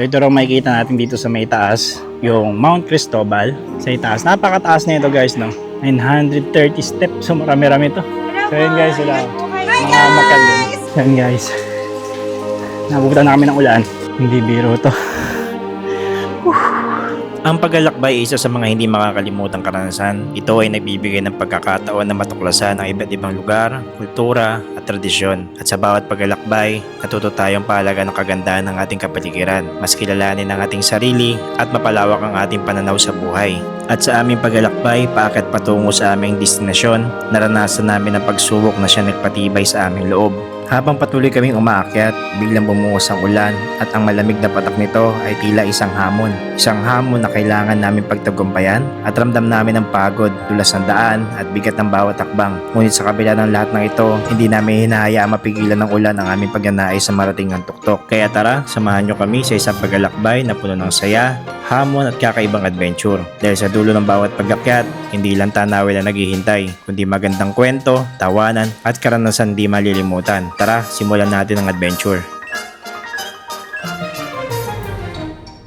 Ito raw makikita natin dito sa may taas, yung Mount Cristobal sa itaas. Napakataas na ito guys, no? 930 steps. So marami-rami to. So yun guys, sila mga makal din. Yan guys. Nabubutan na kami ng ulan. Hindi biro to. Ang paglalakbay ay isa sa mga hindi makakalimutang karanasan. Ito ay nagbibigay ng pagkakataon na matuklasan ang iba't ibang lugar, kultura at tradisyon. At sa bawat paglalakbay, natuto tayong pahalaga ng kagandahan ng ating kapaligiran, mas kilalanin ang ating sarili at mapalawak ang ating pananaw sa buhay. At sa aming paglalakbay, paakyat patungo sa aming destinasyon, naranasan namin ang pagsubok na siya nagpatibay sa aming loob. Habang patuloy kaming umaakyat, biglang bumuhos ang ulan at ang malamig na patak nito ay tila isang hamon. Isang hamon na kailangan namin pagtagumpayan at ramdam namin ang pagod, dulas ng daan at bigat ng bawat takbang. Ngunit sa kabila ng lahat ng ito, hindi namin hinahayaan mapigilan ng ulan ang aming pagnanais sa marating ng tuktok. Kaya tara, samahan nyo kami sa isang paglalakbay na puno ng saya, hamon at kakaibang adventure. Dahil sa dulo ng bawat pag-akyat, hindi lang tanawin na naghihintay, kundi magandang kwento, tawanan at karanasan di malilimutan. Tara, simulan natin ang adventure.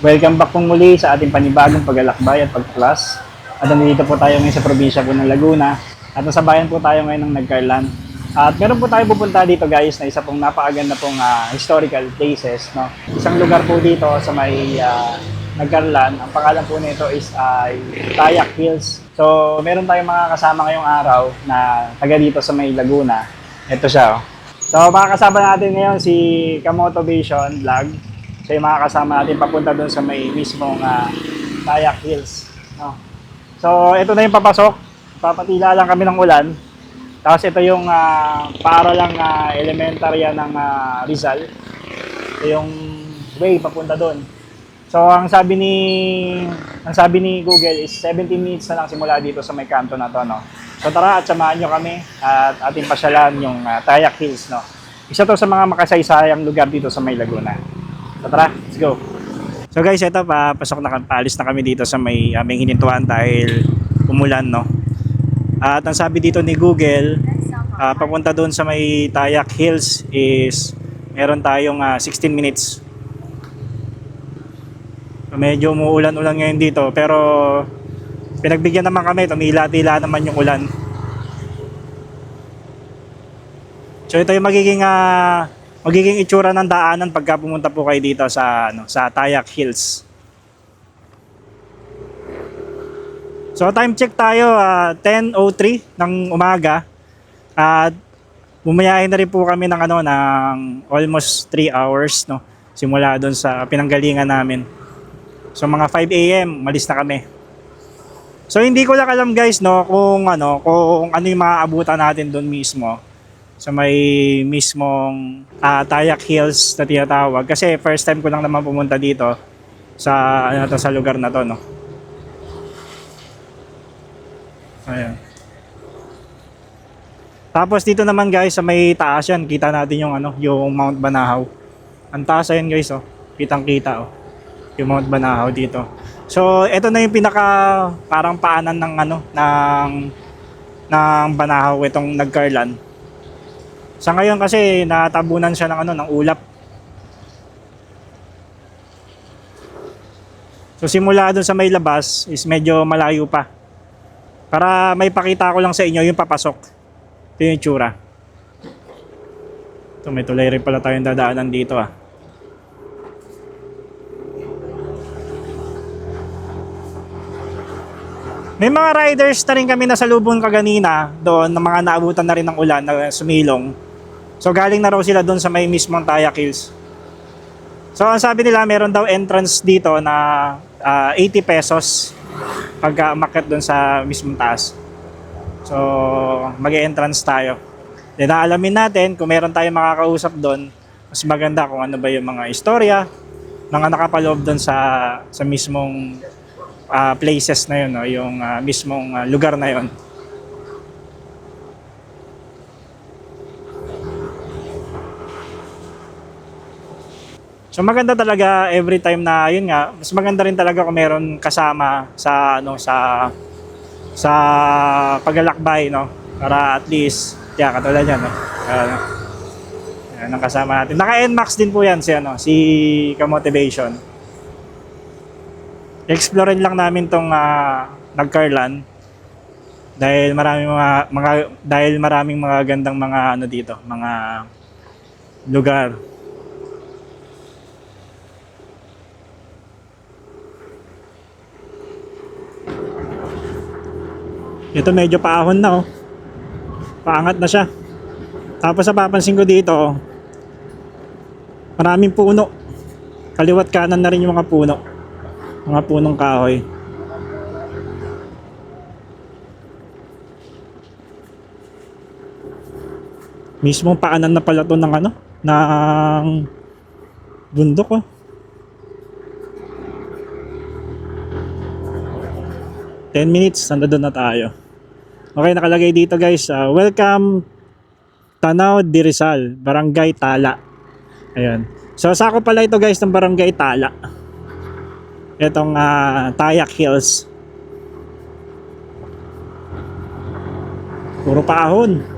Welcome back pong muli sa ating panibagong paglalakbay at pagtuklas. At nandito po tayo ngayon sa probinsya po ng Laguna. At nasa bayan po tayo ngayon ng Nagcarlan. At meron po tayo pupunta dito guys na isa pong napakaganda pong historical places. No? Isang lugar po dito sa may Nagcarlan. Ang pangalan po nito is Tayak Hills. So meron tayong mga kasama ngayong araw na taga dito sa may Laguna. Ito siya. So makakasama natin ngayon si Kamoto Vision Vlog. So yung mga kasama natin papunta doon sa may mismong Tayak Hills. No? So ito na yung papasok. Papatila lang kami ng ulan. Tapos ito yung para lang elementarya ng Rizal. Ito yung way papunta doon. So ang sabi ni Google is 17 minutes na lang simula dito sa may kanto na to, no. So tara at samahan nyo kami at ating pasyalan yung Tayak Hills, no. Isa to sa mga makasaysayang lugar dito sa may Laguna. So tara, let's go. So guys, ito paalis na kami dito sa may aming hinintuan dahil umulan, no. At ang sabi dito ni Google, papunta doon sa may Tayak Hills is meron tayong 16 minutes. So, medyo umuulan-ulan ngayon dito pero pinagbigyan naman kami, tumila-tila naman yung ulan. So ito yung magiging itsura ng daanan pagka pumunta po kayo dito sa sa Tayak Hills. So time check tayo, 10:03 ng umaga. At bumayahin na rin po kami ng ng almost 3 hours, no. Simula doon sa pinanggalingan namin. So mga 5 AM malis na kami. So hindi ko lang alam guys, no, kung ano yung maaabutan natin doon mismo sa may mismong Tayak Hills na tinatawag, kasi first time ko lang naman pumunta dito sa sa lugar na to, no. Ayan. Tapos dito naman guys sa may taas yan, kita natin yung yung Mount Banahaw. Ang taas ayan guys, oh. Kitang-kita, oh. Yung Mount Banahaw dito. So, ito na yung pinaka parang paanan ng ng Banahaw, itong Nagcarlan. Sa ngayon kasi natabunan siya ng ng ulap. So, simula doon sa may labas is medyo malayo pa. Para may pakita ko lang sa inyo yung papasok. Ito yung itsura. Ito, may tulay rin pala tayong dadaanan dito, May mga riders na rin kami nasalubong kaganina doon na mga naabutan na rin ng ulan na sumilong. So galing na raw sila doon sa may mismong Tayak Hills. So ang sabi nila meron daw entrance dito na 80 pesos pagka umakyat doon sa mismong taas. So mag-e-entrance tayo. Then aalamin natin kung meron tayong makakausap doon. Mas maganda kung ano ba yung mga istorya, mga nakapaloob doon sa mismong places na yun, no? Yung mismong lugar na yun. So maganda talaga every time na yun nga, mas maganda rin talaga kung meron kasama sa sa paglalakbay, no? Para at least katulad yan, no? Yan ang kasama natin. Naka NMAX din po yan si si Kamotivation. Explorein lang namin tong Nagcarlan dahil maraming mga gandang mga ano dito, mga lugar. Ito medyo paahon na oh. Paangat na siya. Tapos napapansin ko dito oh, maraming puno. Kaliwat kanan na rin yung mga puno. Mga punong kahoy. Mismong paanan na pala to ng ano, ng bundok oh. 10 minutes, nandun na tayo. Okay, nakalagay dito guys, welcome Tanaw de Rizal, Barangay Tala. Ayan. So sako pala ito guys ng Barangay Tala. Itong Tayak Hills. Puro paahon.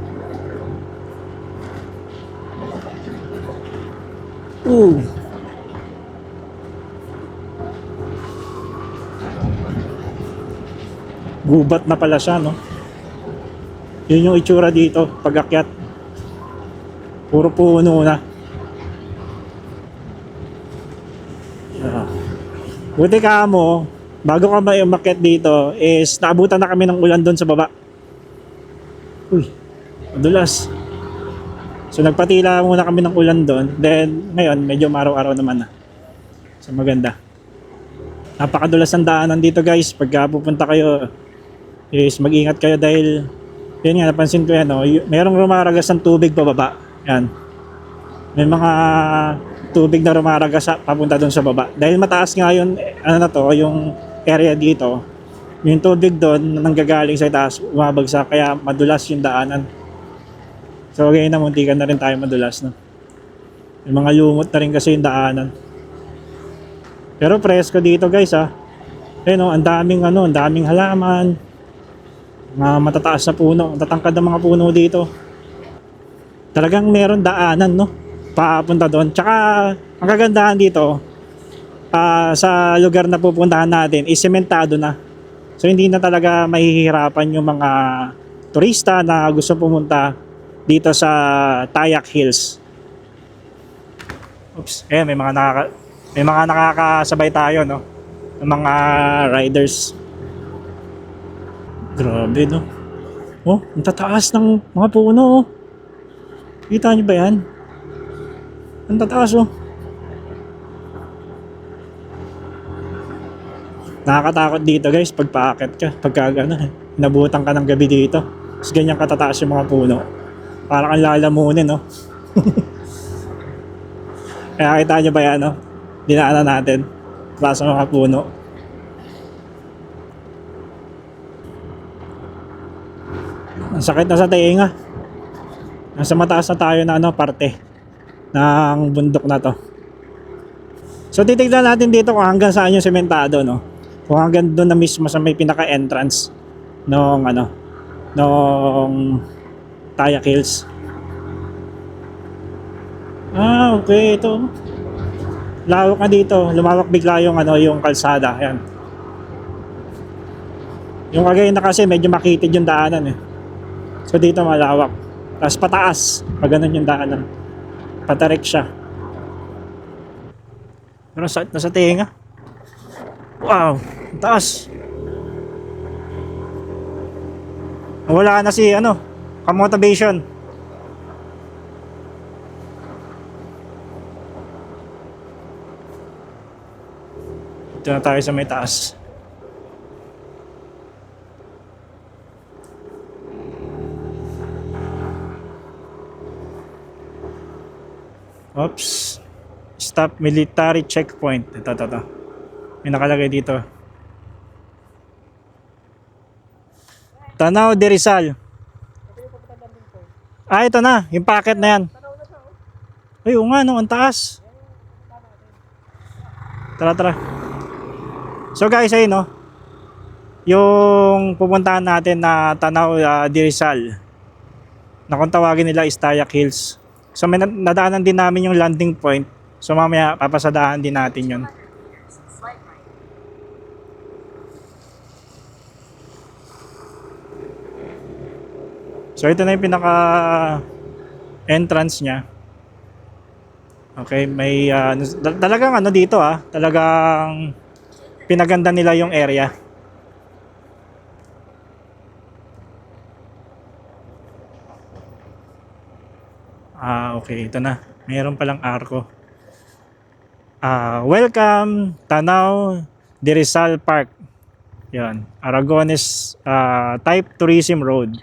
Gubat na pala siya, no? Yun yung itsura dito, pag-akyat. Puro puno na. Buti ka mo, bago ka umakyat dito, is naabutan na kami ng ulan doon sa baba. Uy, madulas. So nagpatila muna kami ng ulan doon. Then ngayon, medyo araw-araw naman na. So maganda. Napakadulas ng daanan dito guys. Pagka pupunta kayo, is mag-ingat kayo dahil yun nga, napansin ko yan, no? Merong rumaragas ng tubig pababa. Yan. May mga tubig na rumaragas papunta doon sa baba. Dahil mataas nga yun, ano na to, yung area dito. Yung tubig doon nanggagaling sa itaas, umabagsak, kaya madulas yung daanan. So okay na, muntikan na rin tayo madulas, no? Yung mga lumot na rin kasi yung daanan. Pero presko dito guys, ha. Eh no, ang daming halaman. Mga matataas na puno, tatangkad ng mga puno dito. Talagang meron daanan, no? Papunta doon. Tsaka ang kagandahan dito, sa lugar na pupuntahan natin, is sementado na. So hindi na talaga mahihirapan yung mga turista na gusto pumunta dito sa Tayak Hills. Oops, may mga nakakasabay tayo, no? Ng mga riders. Grabe, no? Oh, ang tataas ng mga puno, oh. Kita niyo ba yan? Ang tataas, oh. Nakakatakot dito guys pag paakit ka, pagka nabutan ka ng gabi dito. Tapos ganyan katataas yung mga puno. Parang ang lalamunin, no? Kaya kita nyo ba yan, no? Dinaanan natin para sa mga puno. Ang sakit na sa tenga. Nasa mataas na tayo na parte ng bundok na to. So titignan natin dito kung hanggang saan yung sementado, no? Kung hanggang doon na mismo sa may pinaka-entrance nung Tayak Hills. Okay, ito. Lawak na dito, lumawak bigla yung yung kalsada, ayan. Yung kagaya na kasi medyo makitid yung daanan eh. So dito malawak. Tapos pataas, pag ganun yung daanan. Patarik siya. Pero sakit na sa tenga. Wow, taas. Wala na si kamotivation. Dito na tayo sa may taas. Oops. Stop military checkpoint. Ito. May nakalagay dito. Tanaw de Rizal. Ito na. Yung packet na yan. Ay, oo nga, no. Ang taas. Tara. So guys, ayun, no. Yung pupuntahan natin na Tanaw de Rizal. Na kung tawagin nila is Tayak Hills. So may nadaanan din namin yung landing point. So mamaya papasadahan din natin yun. So ito na yung pinaka entrance niya. Okay, may talagang ano dito talagang pinaganda nila yung area. Okay, ito na. Mayroon palang arko. Welcome Tanaw de Rizal Park. Yan, Aragones Type Tourism Road.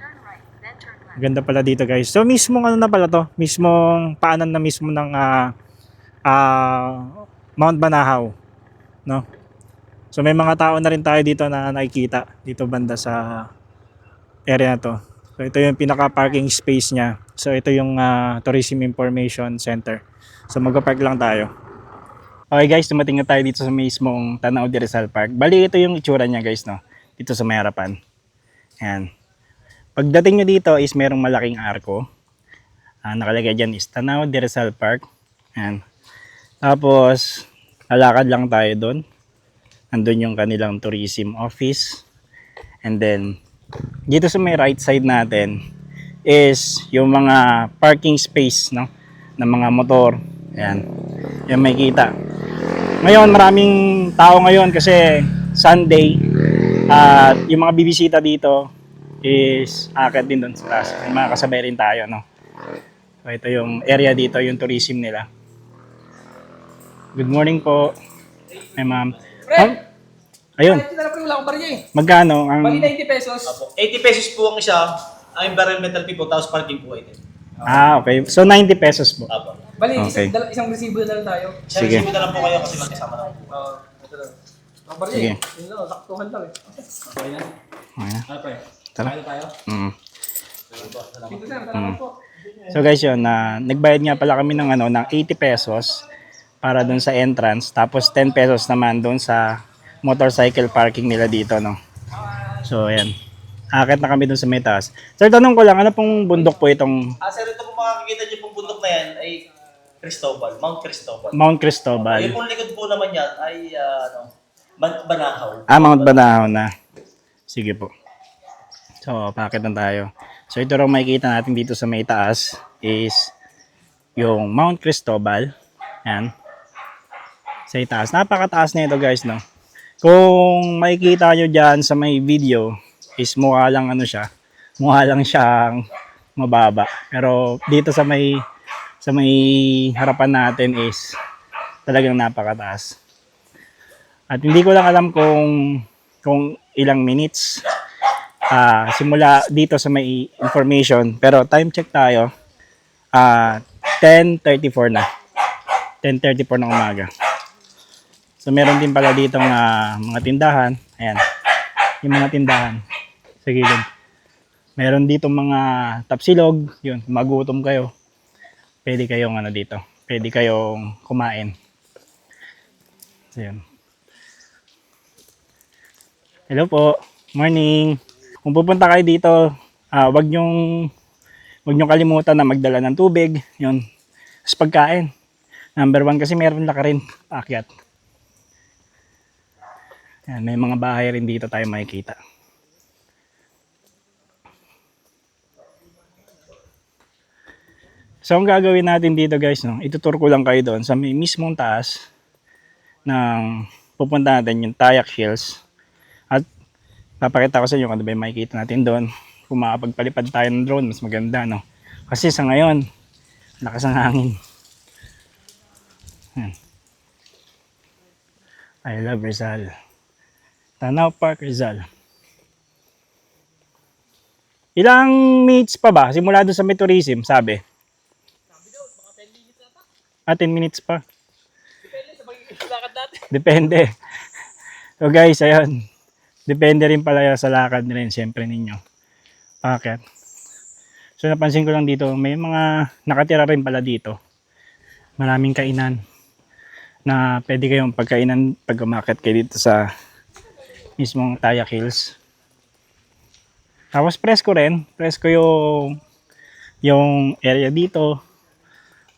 Ganda pala dito, guys. So mismong ano na pala to, mismong paanan na mismo ng Mount Banahaw, no? So may mga tao na rin tayo dito na nakikita dito banda sa area na to. So ito yung pinaka parking space niya. So ito yung Tourism Information Center. So magpa-park lang tayo. Okay guys, dumating na tayo dito sa mismong Tanaw de Rizal Park. Bali ito yung itsura niya, guys, no? Dito sa may harapan. Ayan. Pagdating nyo dito is merong malaking arko. Nakalagay dyan is Tanaw de Rizal Park. Ayan. Tapos lalakad lang tayo doon. Andun yung kanilang tourism office. And then dito sa may right side natin is yung mga parking space, no, ng mga motor. Ayan. Yung may kita. Ngayon maraming tao ngayon kasi Sunday at yung mga bibisita dito is akit din doon sa taas. May mga kasabay rin tayo, no. So ito yung area dito, yung tourism nila. Good morning po. Ay ma'am. Ayun. Magkano ang Bali 90 pesos. Apo. 80 pesos po ang isa. Ang barrel metal fee po, tapos parking po ito. okay. So 90 pesos po. Apo. Bali, Okay. isang resibo na lang tayo. Sige. Sige. na lang po kayo kasi magkasama na po. Ito lang. Ang bari, Sige. yun lang, saktuhan lang eh. Okay na. Ayan. Ano pa eh? Tara. Kaya tayo? Dito sir, salamat po. So guys, yun, nagbayad nga pala kami ng ng 80 pesos para doon sa entrance, tapos 10 pesos naman doon sa motorcycle parking nila dito, no. So ayan. Akit na kami doon sa may taas. Sir, tanong ko lang, ano pong bundok po itong Sir, ito po makikita niyo pong bundok na yan ay Cristobal, Mount Cristobal. Mount Cristobal? Yung pong likod po naman yan ay Banahaw. Mount Banahaw na. Sige po. So, paakit na tayo. So, ito rin makikita natin dito sa may taas is yung Mount Cristobal. Yan. Sa itaas. Napakataas na ito, guys, no? Kung makikita nyo dyan sa may video is mukha lang mukha lang siyang mababa. Pero dito sa may harapan natin is talagang napakataas. At hindi ko lang alam kung ilang minutes simula dito sa may information, pero time check tayo. 10:34 na. 10:34 ng umaga. So meron din pala dito mga tindahan. Ayan. Yung mga tindahan sa gilid. Meron dito mga tapsilog, yun, magutom kayo. Pwede kayong dito. Pwede kayong kumain. So yun. Hello po. Morning. Kung pupunta kayo dito, wag nyong kalimutan na magdala ng tubig, yun. Tapos pagkain. Number 1 kasi meron na ka rin paakyat. Yan, may mga bahay rin dito tayo makikita. So ang gagawin natin dito, guys, no, itutur ko lang kayo doon sa may mismong taas ng pupunta natin yung Tayak Hills. At papakita ko sa inyo kung ano ba yung makikita natin doon. Kung makapagpalipad tayo ng drone, mas maganda, no? Kasi sa ngayon, lakas ng hangin. I love Rizal. Tanaw Park, Rizal. Ilang minutes pa ba? Simula doon sa may tourism, sabi? Sabi daw, mga 10 minutes na pa. 10 minutes pa. Depende sa magiging lakad natin. Depende. So guys, ayun. Depende rin pala sa lakad rin, siyempre ninyo. Bakit? So napansin ko lang dito, may mga nakatira rin pala dito. Maraming kainan na pwede kayong pagkainan pag umakyat kayo dito sa mismong Tayak Hills. Tapos presko rin. Presko yung area dito.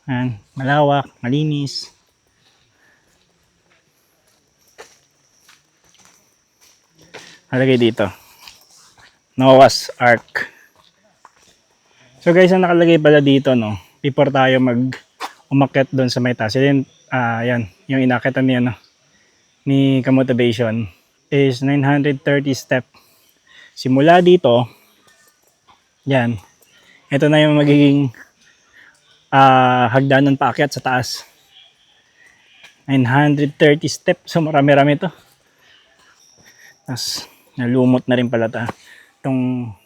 Ayan, malawak, malinis. Halagay dito. Noah's Ark. So guys, ang nakalagay pala dito, no, before tayo umakyat doon sa may taas. Yan, yan, yung inakyatan niya, no, ni Kamotivation is 930 step. Simula dito, yan, ito na yung magiging hagdanan paakyat sa taas. 930 step, so marami-rami to. Tapos, nalumot na rin pala itong,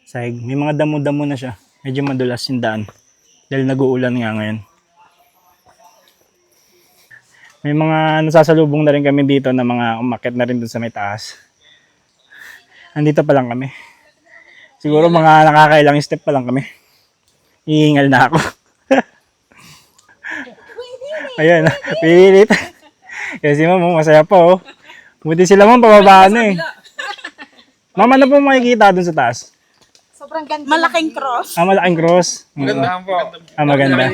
sahig. May mga damo-damo na siya. Medyo madulas yung daan. Dahil nag-uulan nga ngayon. May mga nasasalubong na rin kami dito na mga umakyat na rin dun sa may taas. Andito pa lang kami. Siguro mga nakakailang step pa lang kami. Ihingal na ako. Ayan, pinilit. Kasi ma'am, masaya pa oh. Buti sila ma'am, pababa na eh. Ma'am, ano po makikita dun sa taas? Sobrang ganda. Malaking cross. Malaking cross. Maganda po. Maganda.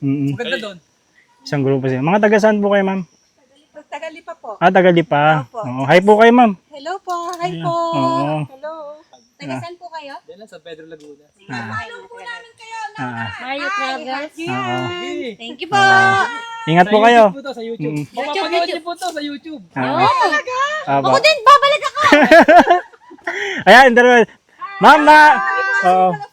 Maganda doon. Isang grupo sila. Mga taga saan po kayo, ma'am? Tagalipa po. Tagalipa. Opo. Oo. Hi po kayo, ma'am. Hello po. Hi po. Oo. Hello. Taga saan po kayo? Yan lang sa Pedro Laguna. Follow po namin kayo. Mario Travels. Oo. Thank you po. Ingat po kayo. YouTube po to, sa YouTube. Mapapanood niyo po to sa YouTube. Ako din, babalik ako. Ayan, dalawa. Ma'am,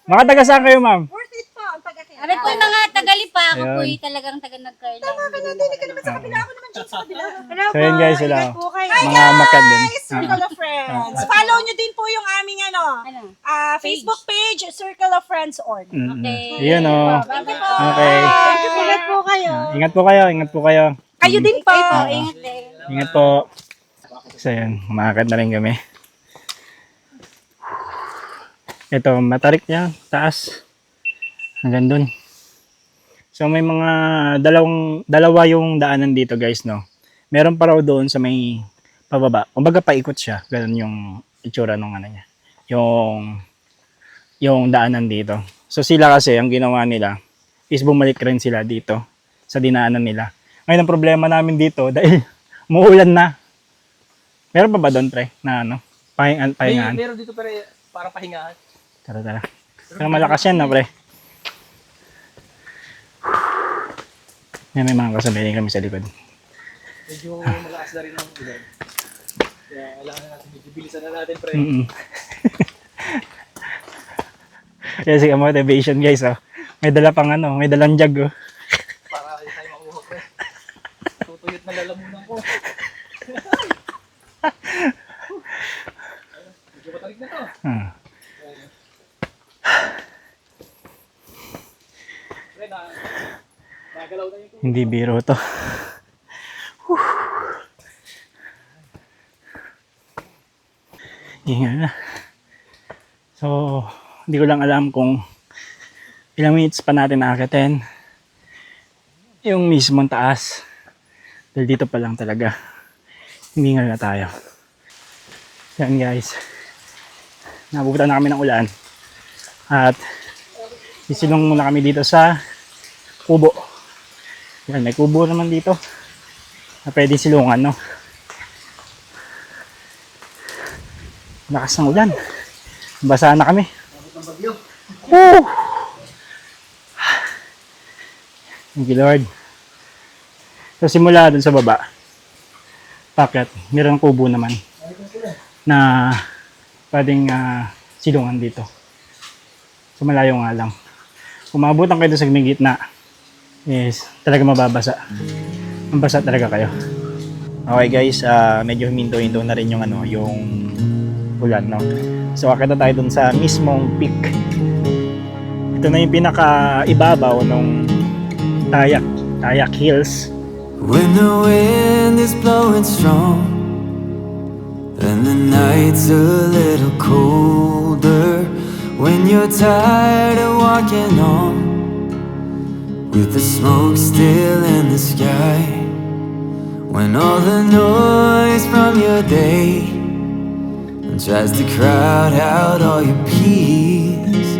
mga taga saan kayo, ma'am? Worth it po. Ang taga-kaya. Ano po yung mga Tagalipa? Ako po Ayun. yung talagang taga-nagkarlan. Tama ka na. Hindi ka naman sa kabila. Ako naman dyan sa kabila. Hello So yun guys, sila. po kayo. Mga umakyat din. Circle of Friends. Follow nyo din po yung aming Ano? Facebook page, Circle of Friends org. Iyan o. Okay. Ingat po kayo. Ingat po kayo, ingat po kayo. Kayo din po. Ingat din. Ingat po. So yun, umakyat na rin kami. Ito, matarik niya, taas. Hanggang dun. So may mga dalawa yung daanan dito guys, no. Meron pa raw doon sa may pababa. Kumbaga paikot siya. Ganun yung itsura nung ano niya. Yung daanan dito. So sila kasi, ang ginawa nila is bumalik rin sila dito sa dinaanan nila. Ngayon ang problema namin dito dahil umuulan na. Meron pa ba doon, pre? Na ano? Pahingaan. Meron dito pero parang pahingaan. Tara. Pero malakas yan, no, pre? Yan, may mga kasabay kami sa likod. Medyo malakas na rin ang ulan. Kaya kailangan natin, medyo bilisan na natin, pre. Kaya sige, motivation guys, oh. May dala pang may dalang jug, oh. Para hindi tayo makuha, pre. Tutuyot na lalamunan ko. Medyo matarik na to. Pre, nagalaw na yung Hindi biro to. Hinga na. So, hindi ko lang alam kung ilang minutes pa natin nakakatin yung mismong taas. Dahil dito pa lang talaga. Hiningal na tayo. Yan guys. Nabubutan na kami ng ulan. At isilong muna kami dito sa kubo. Yan, may kubo naman dito na pwede silungan, no? Lakas ng ulan. Basa na kami. Woo! Thank you, Lord. So, simula dun sa baba, packet, mayroong kubo naman na pwedeng silungan dito. So, malayo nga lang. Kung maabutan kayo sa gitna, is talaga mababasa. Mabasa talaga kayo. Okay guys, medyo huminto-hinto na rin yung yung ulan, no. So akit na tayo dun sa mismong peak. Ito na yung pinaka-ibabaw ng Tayak Hills. When the wind is blowing strong and the night's a little colder, when you're tired of walking on with the smoke still in the sky, when all the noise from your day tries to crowd out all your peace,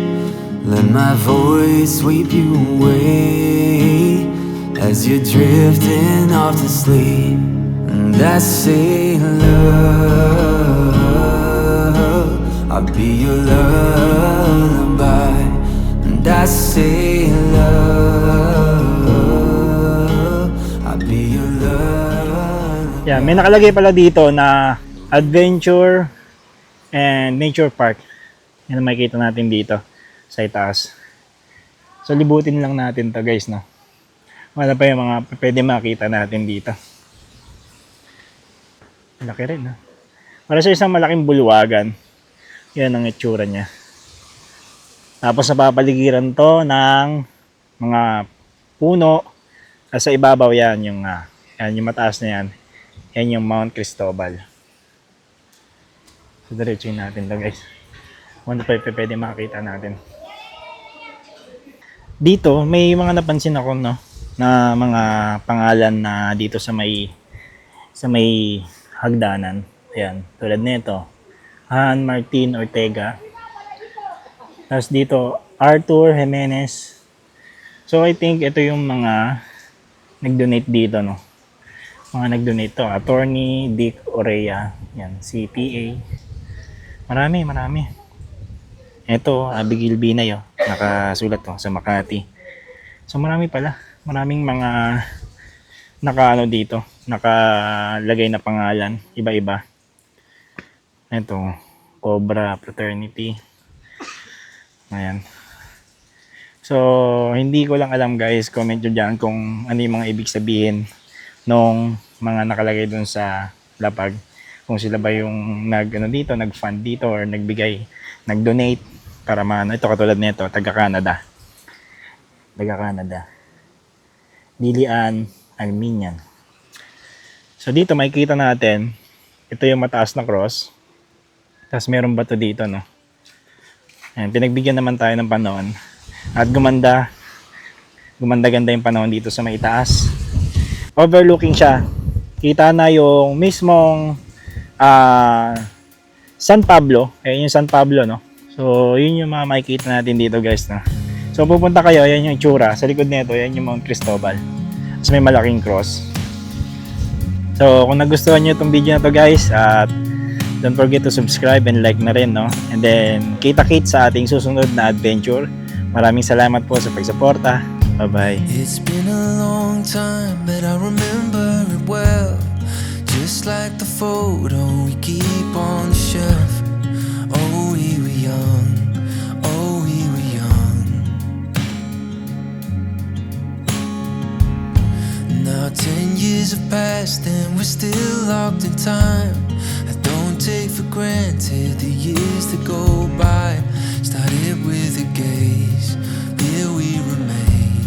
let my voice sweep you away as you're drifting off to sleep. And I say, love, I'll be your lullaby, and I say love, I'll be your lullaby. Yeah, may nakalagay pala dito na adventure and nature park. Yan ang makikita natin dito sa itaas. So libutin lang natin to guys, no. Wala pa yung mga pwede makita natin dito. Laki rin, no. Para sa isang malaking bulwagan. Yan ang itsura niya. Tapos napapaligiran to ng mga puno. At sa ibabaw yan yung mataas na yan. Yan yung Mount Cristobal. So diretsuhin natin to guys. Wala pa pwede makita natin. Dito may mga napansin ako, no, na mga pangalan na dito sa may hagdanan. Ayan, tulad nito. Han Martin Ortega. Tapos dito Arthur Jimenez. So I think ito yung mga nag-donate dito, no. Mga nag-donate to. Attorney Dick Orea. Yan, CPA. Marami. Ito, Abigail Binay, oh. Nakasulat to sa Makati. So marami pala. Maraming mga dito. Nakalagay na pangalan. Iba-iba. Ito, Cobra Fraternity. Ayan. So, hindi ko lang alam guys. Comment nyo dyan kung ano yung mga ibig sabihin nung mga nakalagay dun sa lapag. Kung sila ba yung nag-fund dito or nagbigay, nag-donate para maano. Ito katulad nito, taga-Canada. Lilian Arminian. So dito makikita natin, ito yung mataas na cross. Tapos meron bato dito, no. Ayan, pinagbigyan naman tayo ng panahon. At gumanda yung panahon dito sa may taas. Overlooking siya. Kita na yung mismong San Pablo. Ayan yung San Pablo, no. So yun yung mga makikita natin dito guys, no. So pupunta kayo, yan yung itsura. Sa likod nito, yan yung Mount Cristobal. Tapos may malaking cross. So kung nagustuhan nyo itong video na to guys, at don't forget to subscribe and like na rin, no. And then kita-kits sa ating susunod na adventure. Maraming salamat po sa pagsuporta. Bye-bye. It's been a long time, but I remember it well. Just like the photo we keep on the shelf. Oh, we were young. Oh, we were young. Now 10 years have passed and we're still locked in time. I don't take for granted the years that go by. Started with a gaze, here we remain.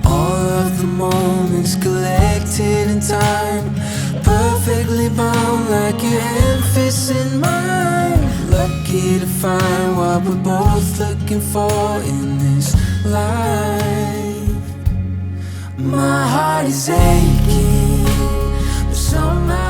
All of the moments collected in time, perfectly bound like your hand fits in mine. Lucky to find what we're both looking for in this life. My heart is aching, but somehow